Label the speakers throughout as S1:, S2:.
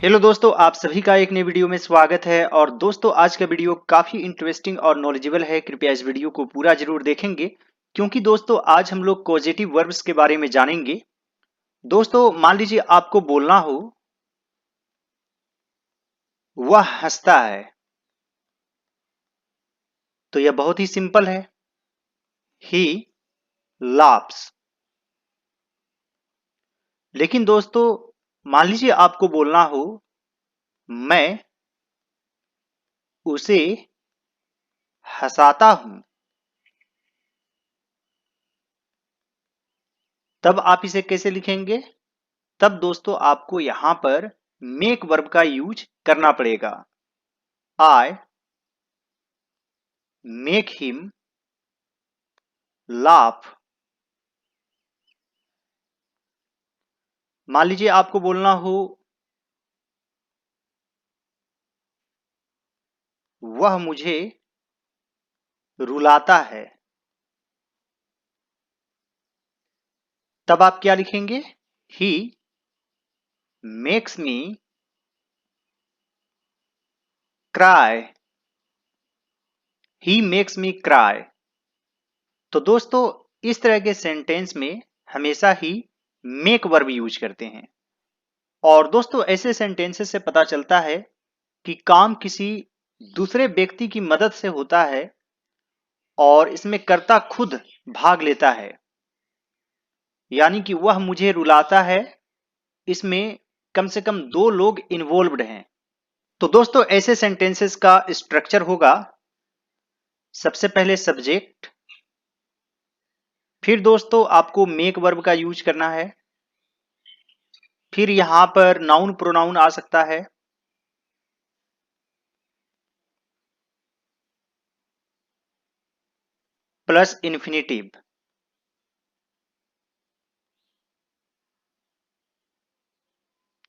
S1: Hello दोस्तों, आप सभी का एक नए वीडियो में स्वागत है। और दोस्तों, आज का वीडियो काफी इंटरेस्टिंग और नॉलेजेबल है। कृपया इस वीडियो को पूरा जरूर देखेंगे, क्योंकि दोस्तों आज हम लोग पॉजिटिव वर्ब्स के बारे में जानेंगे। दोस्तों, मान लीजिए आपको बोलना हो वह हंसता है, तो यह बहुत ही सिंपल है। ही लाफ्स। लेकिन दोस्तों, मान लीजिए आपको बोलना हो मैं उसे हंसाता हूं, तब आप इसे कैसे लिखेंगे? तब दोस्तों आपको यहां पर मेक वर्ब का यूज करना पड़ेगा। I make him laugh. मान लीजिए आपको बोलना हो वह मुझे रुलाता है, तब आप क्या लिखेंगे? He makes me cry. He makes me cry. तो दोस्तों, इस तरह के सेंटेंस में हमेशा ही मेक वर्ब यूज करते हैं। और दोस्तों, ऐसे सेंटेंसेस से पता चलता है कि काम किसी दूसरे व्यक्ति की मदद से होता है और इसमें कर्ता खुद भाग लेता है। यानी कि वह मुझे रुलाता है, इसमें कम से कम दो लोग इन्वॉल्व्ड हैं। तो दोस्तों, ऐसे सेंटेंसेस का स्ट्रक्चर होगा सबसे पहले सब्जेक्ट, फिर दोस्तों आपको मेक वर्ब का यूज करना है, फिर यहां पर नाउन प्रोनाउन आ सकता है, प्लस इन्फिनिटिव।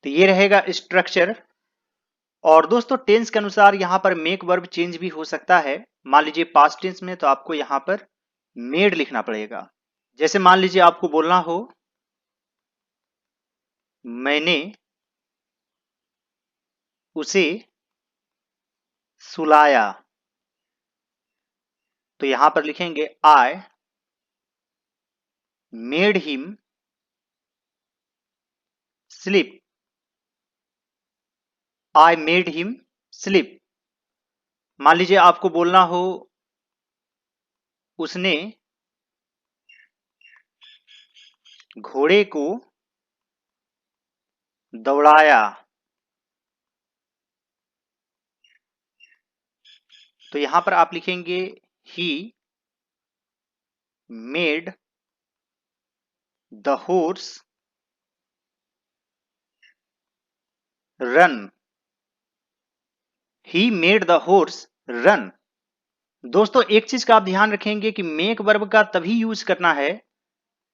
S1: तो ये रहेगा स्ट्रक्चर। और दोस्तों, टेंस के अनुसार यहां पर मेक वर्ब चेंज भी हो सकता है। मान लीजिए पास्ट टेंस में तो आपको यहां पर मेड लिखना पड़ेगा। जैसे मान लीजिए आपको बोलना हो मैंने उसे सुलाया, तो यहां पर लिखेंगे I made him sleep. I made him sleep. मान लीजिए आपको बोलना हो उसने घोड़े को दौड़ाया, तो यहां पर आप लिखेंगे he made the horse run. He made the horse run. दोस्तों, एक चीज का आप ध्यान रखेंगे कि मेक वर्ब का तभी यूज करना है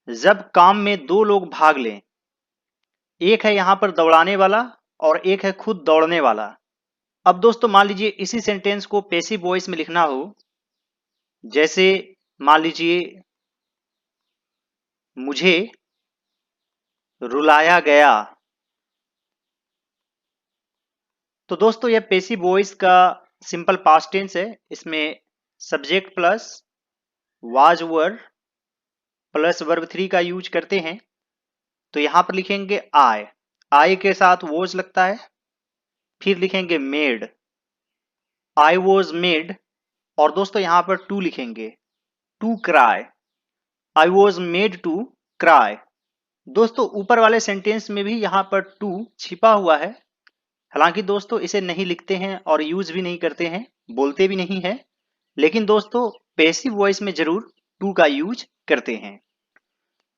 S1: जब काम में दो लोग भाग लें। एक है यहां पर दौड़ाने वाला और एक है खुद दौड़ने वाला। अब दोस्तों, मान लीजिए इसी सेंटेंस को पैसिव वॉइस में लिखना हो, जैसे मान लीजिए मुझे रुलाया गया। तो दोस्तों, यह पैसिव वॉइस का सिंपल पास्ट टेंस है। इसमें subject plus was were plus verb three का यूज करते हैं। तो यहां पर लिखेंगे आई। आई के साथ वॉज लगता है, फिर लिखेंगे मेड। I was made. और दोस्तों यहां पर टू लिखेंगे, to cry. I was made to cry. दोस्तों, ऊपर वाले सेंटेंस में भी यहां पर टू छिपा हुआ है। हालांकि दोस्तों इसे नहीं लिखते हैं और यूज भी नहीं करते हैं, बोलते भी नहीं है। लेकिन दोस्तों, पैसिव वॉइस में जरूर टू का यूज करते हैं।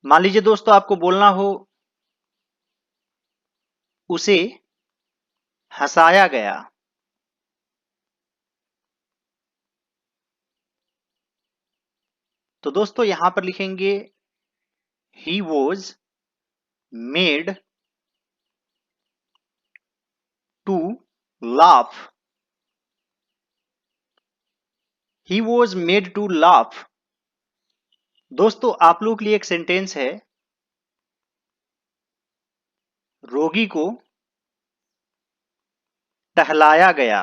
S1: मान लीजिए दोस्तों आपको बोलना हो उसे हंसाया गया, तो दोस्तों यहां पर लिखेंगे he was made to laugh. He was made to laugh. दोस्तों, आप लोग के लिए एक सेंटेंस है, रोगी को टहलाया गया।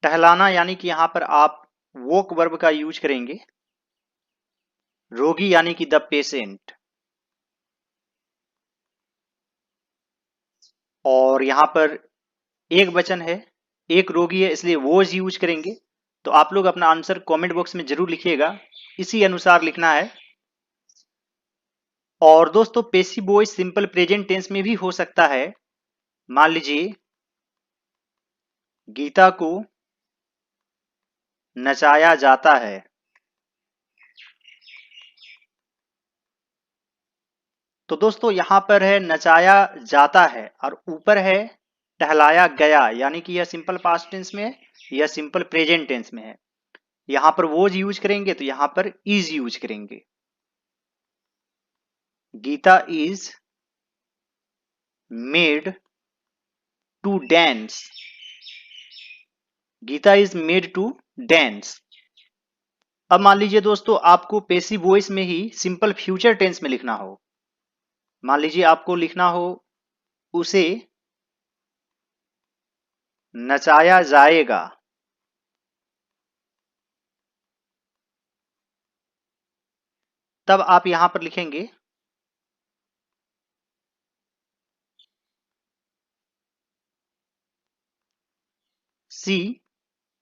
S1: टहलाना यानी कि यहां पर आप वॉक वर्ब का यूज करेंगे। रोगी यानी कि द पेशेंट। और यहां पर एक वचन है, एक रोगी है, इसलिए वॉज यूज करेंगे। तो आप लोग अपना आंसर कमेंट बॉक्स में जरूर लिखिएगा, इसी अनुसार लिखना है। और दोस्तों passive voice simple present tense में भी हो सकता है। मान लीजिए गीता को नचाया जाता है। तो दोस्तों यहां पर है नचाया जाता है और ऊपर है टहलाया गया, यानी कि यह सिंपल पास्ट टेंस में है, यह सिंपल प्रेजेंट टेंस में है। यहां पर वॉज यूज करेंगे तो यहां पर इज यूज करेंगे। Geeta is made to dance. Geeta is made to dance. अब मान लीजिए दोस्तों आपको पेसिव वॉइस में ही सिंपल फ्यूचर टेंस में लिखना हो। मान लीजिए आपको लिखना हो उसे नचाया जाएगा। तब आप यहां पर लिखेंगे she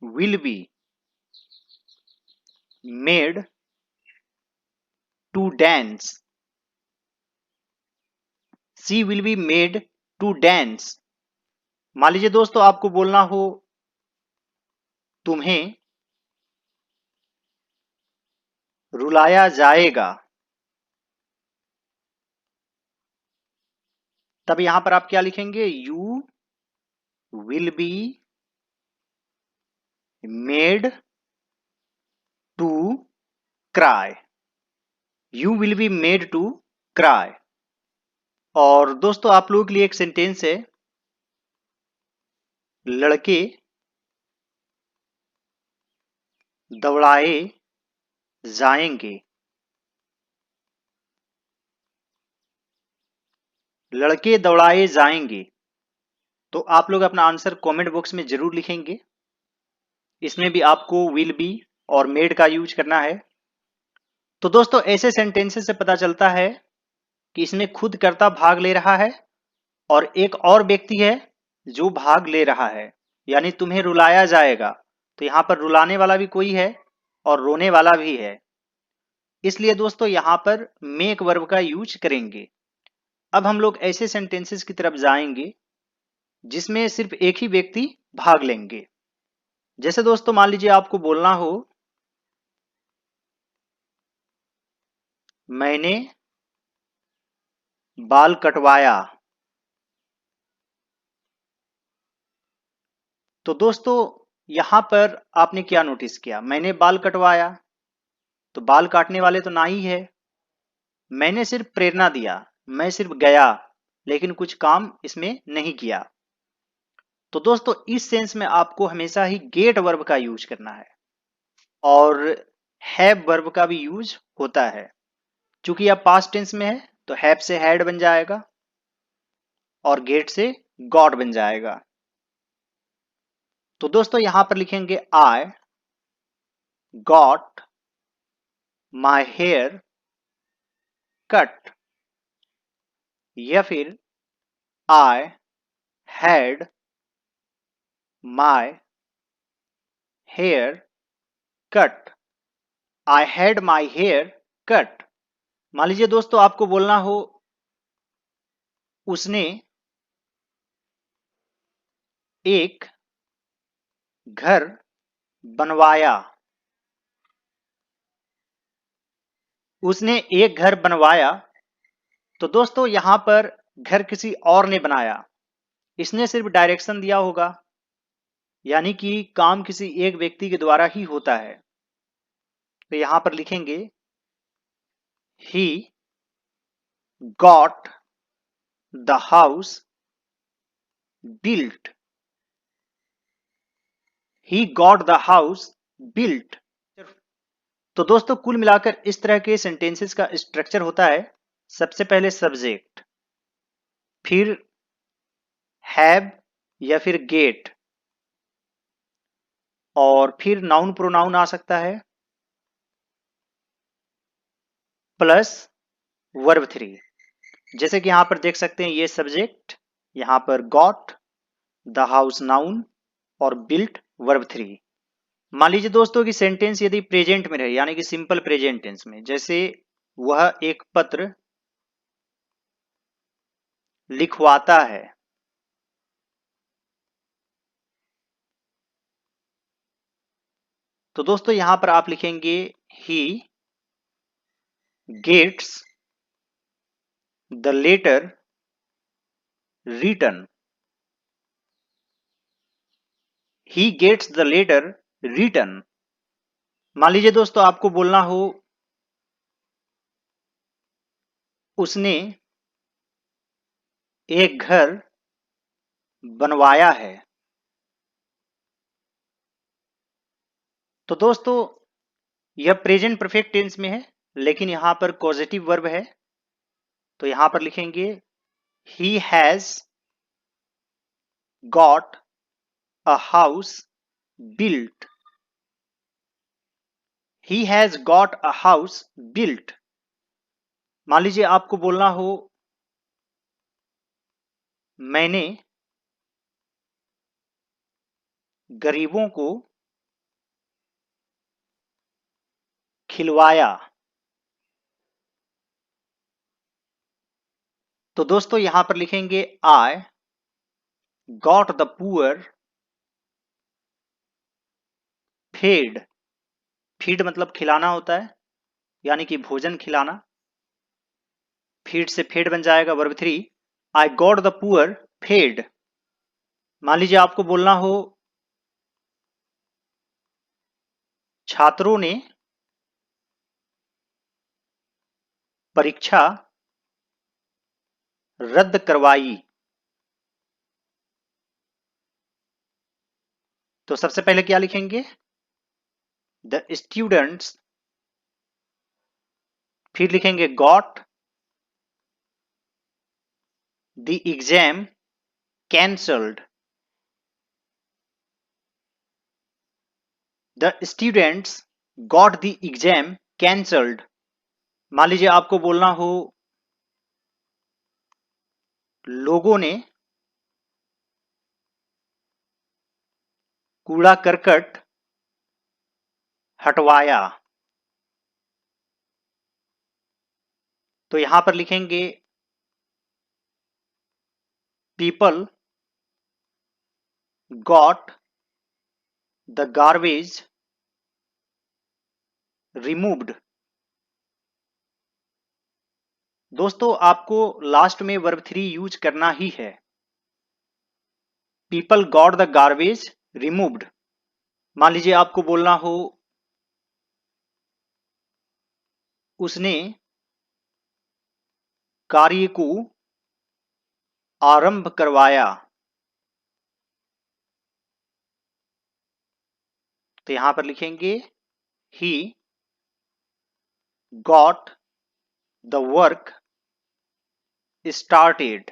S1: will be made to dance. She will be made to dance. मान लीजिए दोस्तों आपको बोलना हो तुम्हें रुलाया जाएगा। तब यहां पर आप क्या लिखेंगे, you will be made to cry. You will be made to cry. और दोस्तों आप लोगों के लिए एक सेंटेंस है, लड़के दौड़ाए जाएंगे। लड़के दौड़ाए जाएंगे। तो आप लोग अपना आंसर कमेंट बॉक्स में जरूर लिखेंगे। इसमें भी आपको विल बी और मेड का यूज करना है। तो दोस्तों ऐसे सेंटेंसेस से पता चलता है कि इसमें खुद कर्ता भाग ले रहा है और एक और व्यक्ति है जो भाग ले रहा है। यानी तुम्हें रुलाया जाएगा, तो यहां पर रुलाने वाला भी कोई है और रोने वाला भी है। इसलिए दोस्तों यहां पर मेक वर्ब का यूज करेंगे। अब हम लोग ऐसे सेंटेंसेस की तरफ जाएंगे जिसमें सिर्फ एक ही व्यक्ति भाग लेंगे। जैसे दोस्तों मान लीजिए आपको बोलना हो मैंने बाल कटवाया। तो दोस्तों यहां पर आपने क्या नोटिस किया, मैंने बाल कटवाया तो बाल काटने वाले तो ना ही है। मैंने सिर्फ प्रेरणा दिया, मैं सिर्फ गया लेकिन कुछ काम इसमें नहीं किया। तो दोस्तों इस सेंस में आपको हमेशा ही गेट वर्ब का यूज करना है और हैव वर्ब का भी यूज होता है। चूंकि अब पास्ट टेंस में है तो हैव से हैड बन जाएगा और गेट से गॉट बन जाएगा। तो दोस्तों यहां पर लिखेंगे I got my hair cut, या फिर I had my hair cut. I had my hair cut. मान लीजिए दोस्तों आपको बोलना हो उसने एक घर बनवाया। उसने एक घर बनवाया। तो दोस्तों यहां पर घर किसी और ने बनाया, इसने सिर्फ डायरेक्शन दिया होगा, यानी कि काम किसी एक व्यक्ति के द्वारा ही होता है। तो यहां पर लिखेंगे he got the house built. He got the house built. तो दोस्तों कुल मिलाकर इस तरह के सेंटेंसेस का स्ट्रक्चर होता है, सबसे पहले सब्जेक्ट, फिर हैव या फिर गेट, और फिर नाउन प्रोनाउन आ सकता है प्लस वर्ब 3। जैसे कि यहां पर देख सकते हैं ये सब्जेक्ट, यहां पर गॉट, द हाउस नाउन और बिल्ट वर्ब 3। मान लीजिए दोस्तों कि सेंटेंस यदि प्रेजेंट में रहे यानी कि सिंपल प्रेजेंट टेंस में, जैसे वह एक पत्र लिखवाता है, तो दोस्तों यहां पर आप लिखेंगे he gets the letter written. He gets the letter written. मान लीजिए दोस्तों आपको बोलना हो उसने एक घर बनवाया है, तो दोस्तों यह प्रेजेंट परफेक्ट टेंस में है, लेकिन यहां पर पॉजिटिव वर्ब है, तो यहां पर लिखेंगे he has got a house built. He has got a house built. मान लीजिए आपको बोलना हो मैंने गरीबों को खिलवाया, तो दोस्तों यहां पर लिखेंगे I got the poor fed. Feed मतलब खिलाना होता है, यानी कि भोजन खिलाना। फीड से फेड बन जाएगा verb 3। I got the poor fed. मान लीजिए आपको बोलना हो छात्रों ने परीक्षा रद्द करवाई, तो सबसे पहले क्या लिखेंगे द स्टूडेंट्स, फिर लिखेंगे got the exam cancelled. The students got the exam cancelled. मान लीजिए आपको बोलना हो लोगों ने कूड़ा करकट हटवाया, तो यहां पर लिखेंगे people got the garbage removed. दोस्तों आपको लास्ट में वर्ब 3 यूज करना ही है। People got the garbage removed. मान लीजिए आपको बोलना हो उसने कार्य को आरंभ करवाया, तो यहां पर लिखेंगे he got the work started.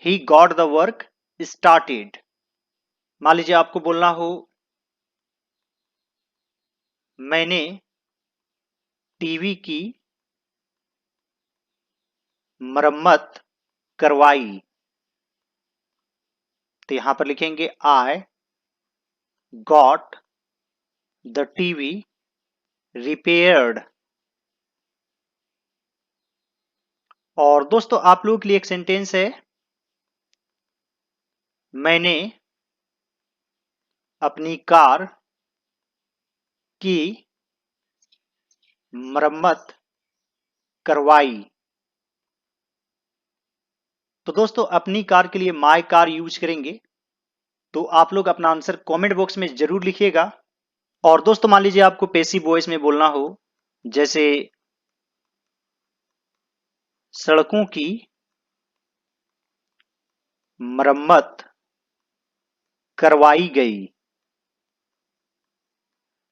S1: He got the work started. मान लीजिए आपको बोलना हो मैंने टीवी की मरम्मत करवाई, तो यहां पर लिखेंगे I got the TV repaired. और दोस्तों आप लोगों के लिए एक सेंटेंस है, मैंने अपनी कार की मरम्मत करवाई। तो दोस्तों अपनी कार के लिए माय कार यूज करेंगे, तो आप लोग अपना आंसर कमेंट बॉक्स में जरूर लिखिएगा। और दोस्तों मान लीजिए आपको पैसिव वॉइस में बोलना हो, जैसे सड़कों की मरम्मत करवाई गई,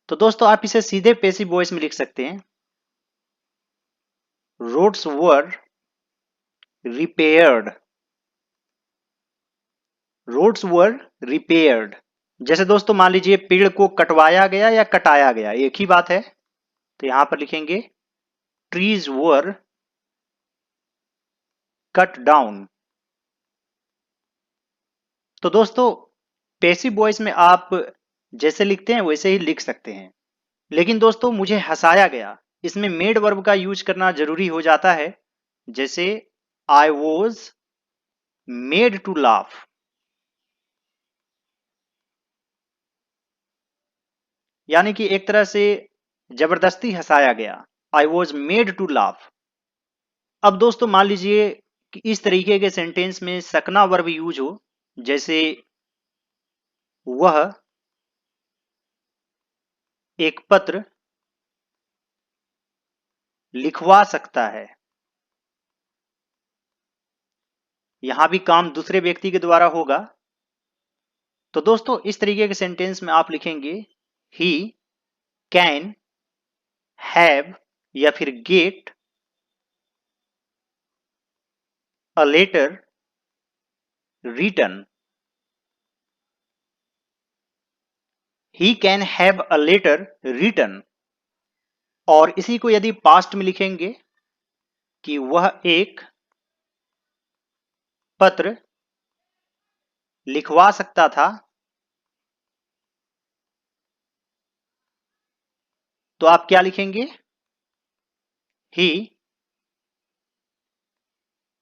S1: तो दोस्तों आप इसे सीधे पैसिव वॉइस में लिख सकते हैं roads were repaired. Roads were repaired. जैसे दोस्तों मान लीजिए पेड़ को कटवाया गया या कटाया गया, एक ही बात है, तो यहां पर लिखेंगे ट्रीज वर कट डाउन। तो दोस्तों पैसिव वॉइस में आप जैसे लिखते हैं वैसे ही लिख सकते हैं, लेकिन दोस्तों मुझे हंसाया गया, इसमें मेड वर्ब का यूज करना जरूरी हो जाता है। जैसे I was made to laugh, यानी कि एक तरह से जबरदस्ती हंसाया गया। I was made to laugh. अब दोस्तों मान लीजिए कि इस तरीके के सेंटेंस में सकना वर्ब यूज हो, जैसे वह एक पत्र लिखवा सकता है। यहां भी काम दूसरे व्यक्ति के द्वारा होगा। तो दोस्तों इस तरीके के सेंटेंस में आप लिखेंगे ही कैन हैव या फिर get a letter written. He can have a letter written. और इसी को यदि पास्ट में लिखेंगे कि वह एक पत्र लिखवा सकता था, तो आप क्या लिखेंगे? ही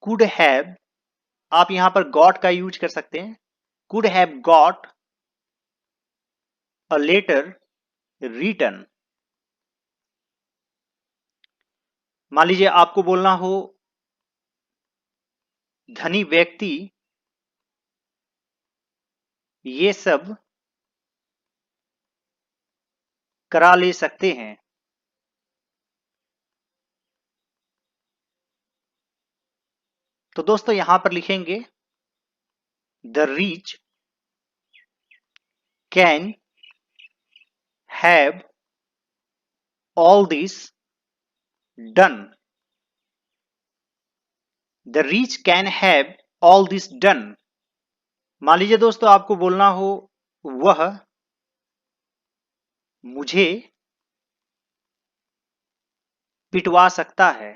S1: कुड हैव, आप यहां पर गॉट का यूज कर सकते हैं, could have got a letter written. मान लीजिए आपको बोलना हो धनी व्यक्ति ये सब करा ले सकते हैं, तो दोस्तों यहां पर लिखेंगे the rich can have all this done. The rich can have all this done. मान लीजिए दोस्तों आपको बोलना हो वह मुझे पिटवा सकता है,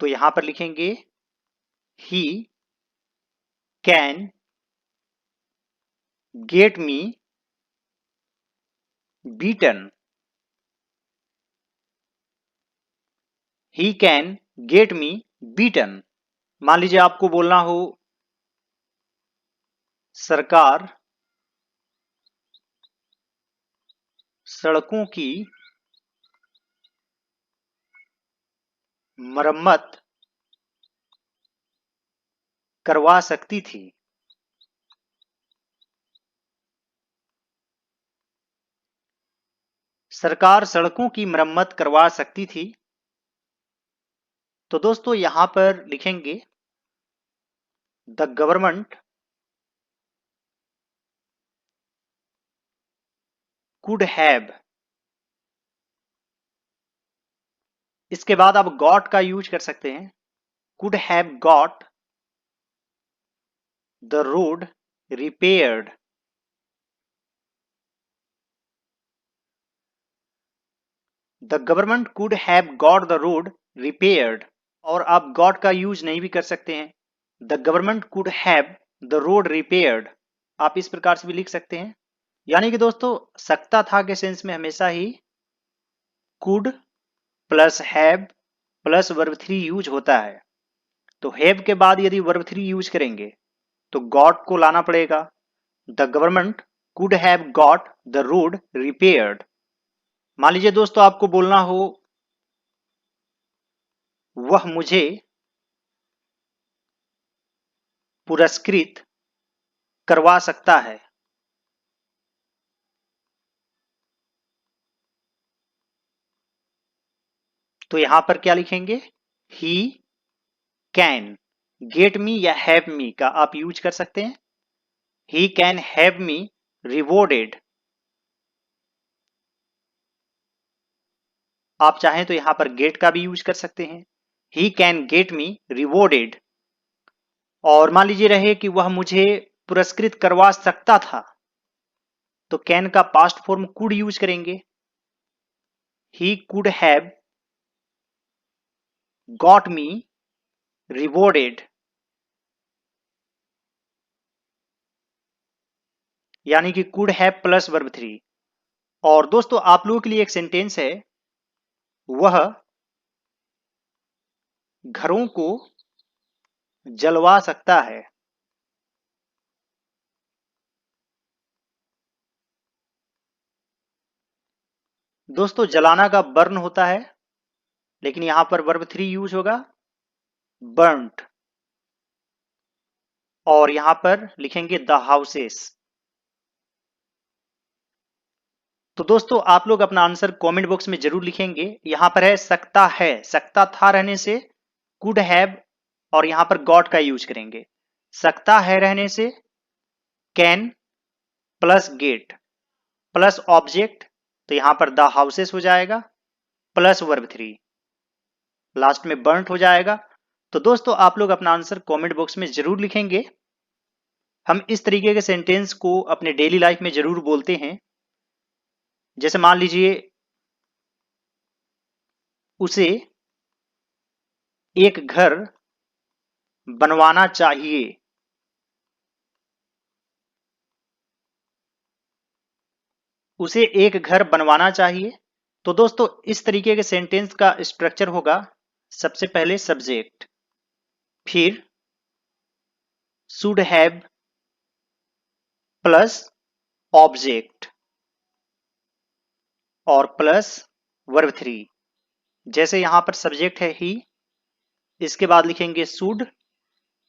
S1: तो यहां पर लिखेंगे he can get me beaten. He can get me beaten. मान लीजिए आपको बोलना हो सरकार सड़कों की मरम्मत करवा सकती थी, सरकार सड़कों की मरम्मत करवा सकती थी। तो दोस्तों यहां पर लिखेंगे द गवर्नमेंट कुड हैव, इसके बाद आप गॉट का यूज कर सकते हैं, could have got the road repaired. The government could have got the road repaired. और आप गॉट का यूज नहीं भी कर सकते हैं, the government could have the road repaired, आप इस प्रकार से भी लिख सकते हैं। यानी कि दोस्तों सकता था के सेंस में हमेशा he could plus have plus verb three use होता है। तो हैव के बाद यदि वर्ब थ्री यूज करेंगे तो गॉट को लाना पड़ेगा। The government could have got the road repaired. मान लीजिए दोस्तों आपको बोलना हो वह मुझे पुरस्कृत करवा सकता है, तो यहां पर क्या लिखेंगे? ही कैन गेट मी या हैव मी का आप यूज कर सकते हैं। ही कैन हैव मी रिवॉर्डेड, आप चाहें तो यहां पर गेट का भी यूज कर सकते हैं। He can get me rewarded. और मान लीजिए रहे कि वह मुझे पुरस्कृत करवा सकता था, तो कैन का पास्ट फॉर्म कुड यूज करेंगे। He could have got me rewarded, यानी कि कुड हैव प्लस वर्ब 3। और दोस्तों आप लोगों के लिए एक सेंटेंस है, वह घरों को जलवा सकता है। दोस्तों जलाना का बर्न होता है, लेकिन यहां पर वर्ब 3 यूज होगा, बर्न्ट। और यहां पर लिखेंगे द हाउसेस। तो दोस्तों आप लोग अपना आंसर कमेंट बॉक्स में जरूर लिखेंगे। यहां पर है सकता है, सकता था रहने से कुड हैव और यहां पर गॉट का यूज करेंगे। सकता है रहने से can plus gate plus object, तो यहां पर द हाउसेस हो जाएगा, प्लस वर्ब 3, लास्ट में बर्न्ट हो जाएगा। तो दोस्तों आप लोग अपना आंसर कमेंट बॉक्स में जरूर लिखेंगे। हम इस तरीके के सेंटेंस को अपने डेली लाइफ में जरूर बोलते हैं। जैसे मान लीजिए उसे एक घर बनवाना चाहिए, उसे एक घर बनवाना चाहिए। तो दोस्तों इस तरीके के सेंटेंस का स्ट्रक्चर होगा, सबसे पहले सब्जेक्ट, फिर शुड हैव प्लस ऑब्जेक्ट और प्लस वर्ब 3। जैसे यहां पर सब्जेक्ट है ही, इसके बाद लिखेंगे should,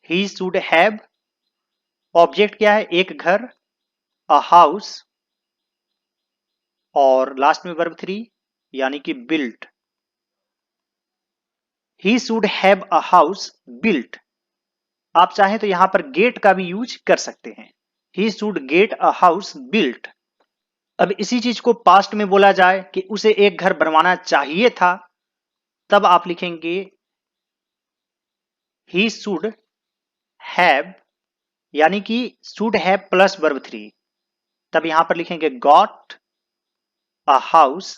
S1: he should have, object क्या है, एक घर, अ हाउस, और लास्ट में वर्ब 3 यानी कि built. He should have a house built. आप चाहें तो यहां पर गेट का भी यूज कर सकते हैं, he should get a house built. अब इसी चीज को पास्ट में बोला जाए कि उसे एक घर बनवाना चाहिए था, तब आप लिखेंगे ही शुड हैव, यानी कि शुड हैव प्लस वर्ब 3, तब यहां पर लिखेंगे got a house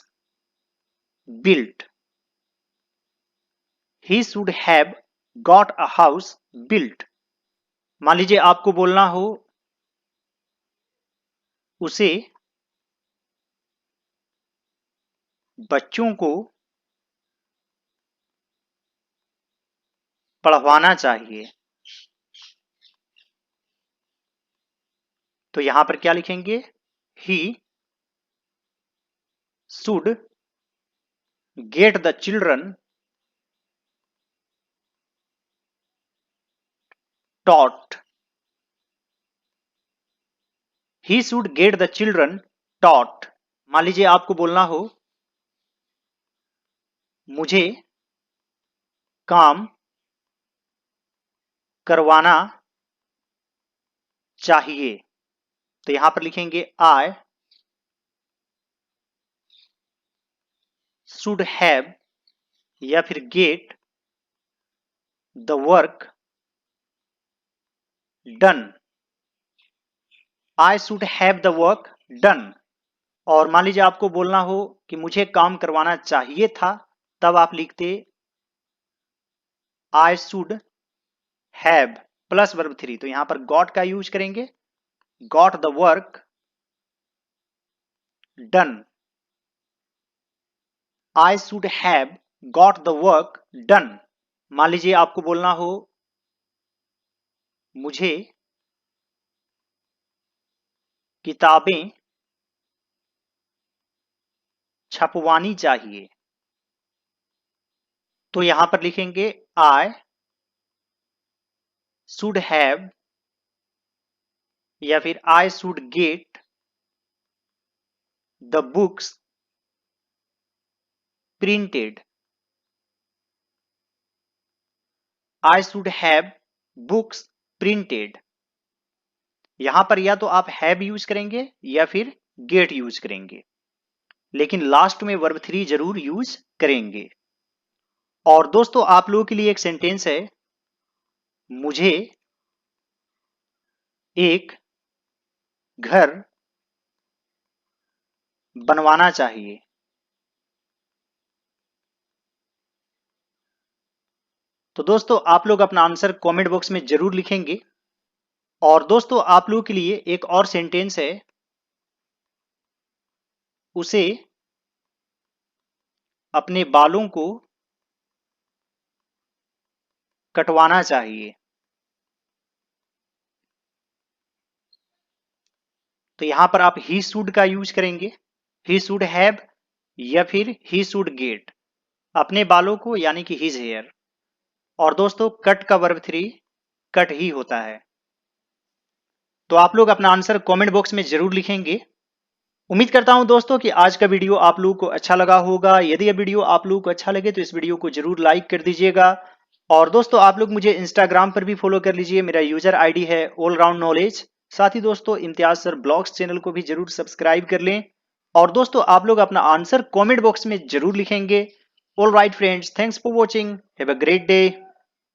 S1: built. He should have got a house built. मान लीजिए आपको बोलना हो उसे बच्चों को पढ़वाना चाहिए, तो यहां पर क्या लिखेंगे, he should get the children taught, he should get the children taught. मान लीजिए आपको बोलना हो मुझे काम करवाना चाहिए, तो यहां पर लिखेंगे आई शुड हैव या फिर get the work done, I should have the work done. और मान लीजिए आपको बोलना हो कि मुझे काम करवाना चाहिए था, तब आप लिखते I should have plus verb 3, तो यहां पर गॉट का यूज करेंगे, got the work done. I should have got the work done. मान लीजिए आपको बोलना हो मुझे किताबें छपवानी चाहिए, तो यहां पर लिखेंगे आई शुड हैव या फिर I should get the books printed, I should have books printed. यहां पर या तो आप हैव यूज करेंगे या फिर गेट यूज करेंगे, लेकिन लास्ट में वर्ब 3 जरूर यूज करेंगे। और दोस्तों आप लोगों के लिए एक सेंटेंस है, मुझे एक घर बनवाना चाहिए। तो दोस्तों आप लोग अपना आंसर कमेंट बॉक्स में जरूर लिखेंगे। और दोस्तों आप लोगों के लिए एक और सेंटेंस है, उसे अपने बालों को कटवाना चाहिए। तो यहां पर आप ही शुड का यूज करेंगे, ही शुड हैव या फिर ही शुड गेट, अपने बालों को यानी कि हिज हेयर। और दोस्तों कट का वर्ब 3 कट ही होता है। तो आप लोग अपना आंसर कमेंट बॉक्स में जरूर लिखेंगे। उम्मीद करता हूं दोस्तों कि आज का वीडियो आप लोगों को अच्छा लगा होगा। यदि यह वीडियो आप लोगों को अच्छा लगे तो इस वीडियो को जरूर लाइक कर दीजिएगा। और दोस्तों आप लोग मुझे इंस्टाग्राम पर भी फॉलो कर लीजिए, मेरा यूजर आईडी है ऑल राउंड नॉलेज। साथ ही दोस्तों इम्तियाज सर ब्लॉग्स चैनल को भी जरूर सब्सक्राइब कर लें। और दोस्तों आप लोग अपना आंसर कमेंट बॉक्स में जरूर लिखेंगे। All right friends, thanks for watching, have a great day.